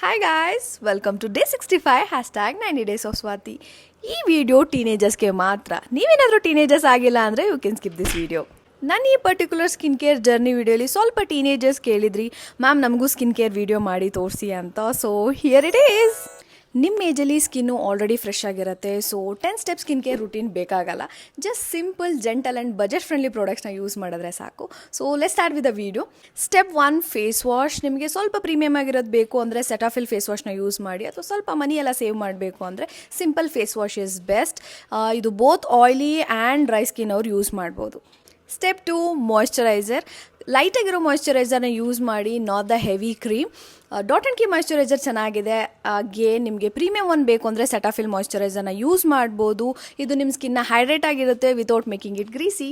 Hi guys, welcome to day 65 #90 days of Swathi. ಈ video ಟೀನೇಜರ್ಸ್ಗೆ ಮಾತ್ರ. ನೀವೇನಾದರೂ ಟೀನೇಜರ್ಸ್ ಆಗಿಲ್ಲ ಅಂದರೆ you can skip this video. ನಾನು ಈ ಪರ್ಟಿಕ್ಯುಲರ್ ಸ್ಕಿನ್ ಕೇರ್ ಜರ್ನಿ ವಿಡಿಯೋಲಿ ಸ್ವಲ್ಪ ಟೀನೇಜರ್ಸ್ ಕೇಳಿದ್ರಿ, ಮ್ಯಾಮ್ ನಮಗೂ ಸ್ಕಿನ್ ಕೇರ್ ವಿಡಿಯೋ ಮಾಡಿ ತೋರಿಸಿ ಅಂತ. So here it is. ನಿಮ್ಮ ಏಜಲ್ಲಿ ಸ್ಕಿನ್ನು ಆಲ್ರೆಡಿ ಫ್ರೆಶ್ ಆಗಿರುತ್ತೆ. So 10 step skin care routine ಬೇಕಾಗಲ್ಲ. Just simple, gentle and budget friendly ಪ್ರಾಡಕ್ಟ್ಸ್ನ ಯೂಸ್ ಮಾಡಿದ್ರೆ ಸಾಕು. So let's start with the video. Step 1, face wash. ನಿಮಗೆ ಸ್ವಲ್ಪ ಪ್ರೀಮಿಯಮ್ ಆಗಿರೋದು ಬೇಕು ಅಂದರೆ ಸೆಟಾಫಿಲ್ ಫೇಸ್ ವಾಶ್ನ ಯೂಸ್ ಮಾಡಿ, ಅಥವಾ ಸ್ವಲ್ಪ ಮನಿ ಎಲ್ಲ ಸೇವ್ ಮಾಡಬೇಕು ಅಂದರೆ simple face wash is best. ಇದು both oily and dry skin ಅವ್ರು ಯೂಸ್ ಮಾಡ್ಬೋದು. Step 2, moisturiser. ಲೈಟಾಗಿರೋ ಮಾಯ್ಶ್ಚರೈಸರ್ನ ಯೂಸ್ ಮಾಡಿ, not the heavy cream. Dot and Key moisturiser ಚೆನ್ನಾಗಿದೆ. ಹಾಗೆ ನಿಮಗೆ ಪ್ರೀಮಿಯಮ್ ಒನ್ ಬೇಕು ಅಂದರೆ ಸೆಟಾಫಿಲ್ ಮಾಯ್ಶ್ಚರೈಸರ್ನ ಯೂಸ್ ಮಾಡ್ಬೋದು. ಇದು ನಿಮ್ಮ ಸ್ಕಿನ್ನ ಹೈಡ್ರೇಟ್ ಆಗಿರುತ್ತೆ without making it greasy.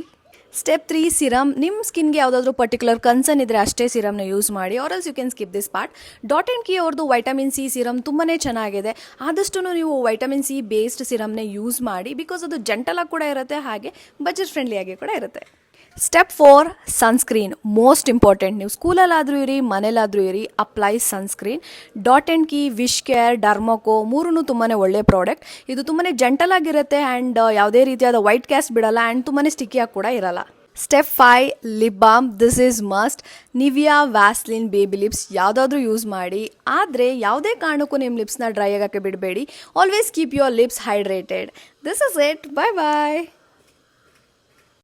Step 3, serum. ನಿಮ್ಮ ಸ್ಕಿನ್ಗೆ ಯಾವುದಾದ್ರೂ ಪರ್ಟಿಕ್ಯುಲರ್ ಕನ್ಸರ್ನ್ ಇದ್ದರೆ ಅಷ್ಟೇ ಸಿರಮ್ನ ಯೂಸ್ ಮಾಡಿ, or else you can skip this part. Dot and Key ಅವ್ರದ್ದು ವೈಟಮಿನ್ ಸಿ ಸಿರಮ್ ತುಂಬಾ ಚೆನ್ನಾಗಿದೆ. ಆದಷ್ಟು ನೀವು ವೈಟಮಿನ್ ಸಿ ಬೇಸ್ಡ್ ಸಿರಮ್ನೇ ಯೂಸ್ ಮಾಡಿ, ಬಿಕಾಸ್ ಅದು ಜೆಂಟಲಾಗಿ ಕೂಡ ಇರುತ್ತೆ, ಹಾಗೆ ಬಜೆಟ್ ಫ್ರೆಂಡ್ಲಿಯಾಗಿ ಕೂಡ ಇರುತ್ತೆ. Step 4, sunscreen. Most important. ನೀವು ಸ್ಕೂಲಲ್ಲಾದರೂ ಇರಿ, ಮನೇಲಾದರೂ ಇರಿ, apply sunscreen. Dot and Key, Wish Care, Dermaco ಮೂರೂ ತುಂಬಾ ಒಳ್ಳೆಯ ಪ್ರಾಡಕ್ಟ್. ಇದು ತುಂಬಾ ಜೆಂಟಲ್ ಆಗಿರುತ್ತೆ ಆ್ಯಂಡ್ ಯಾವುದೇ ರೀತಿಯಾದ ವೈಟ್ ಕ್ಯಾಸ್ಟ್ ಬಿಡಲ್ಲ ಆ್ಯಂಡ್ ತುಂಬಾ ಸ್ಟಿಕ್ಕಿಯಾಗಿ ಕೂಡ ಇರಲ್ಲ. Step 5, lip balm. This is must. Nivea, Vaseline, baby lips ಯಾವುದಾದ್ರೂ ಯೂಸ್ ಮಾಡಿ. ಆದರೆ ಯಾವುದೇ ಕಾರಣಕ್ಕೂ ನಿಮ್ಮ ಲಿಪ್ಸ್ನ ಡ್ರೈ ಆಗೋಕ್ಕೆ ಬಿಡಬೇಡಿ. Always keep your lips hydrated. This is it. Bye bye.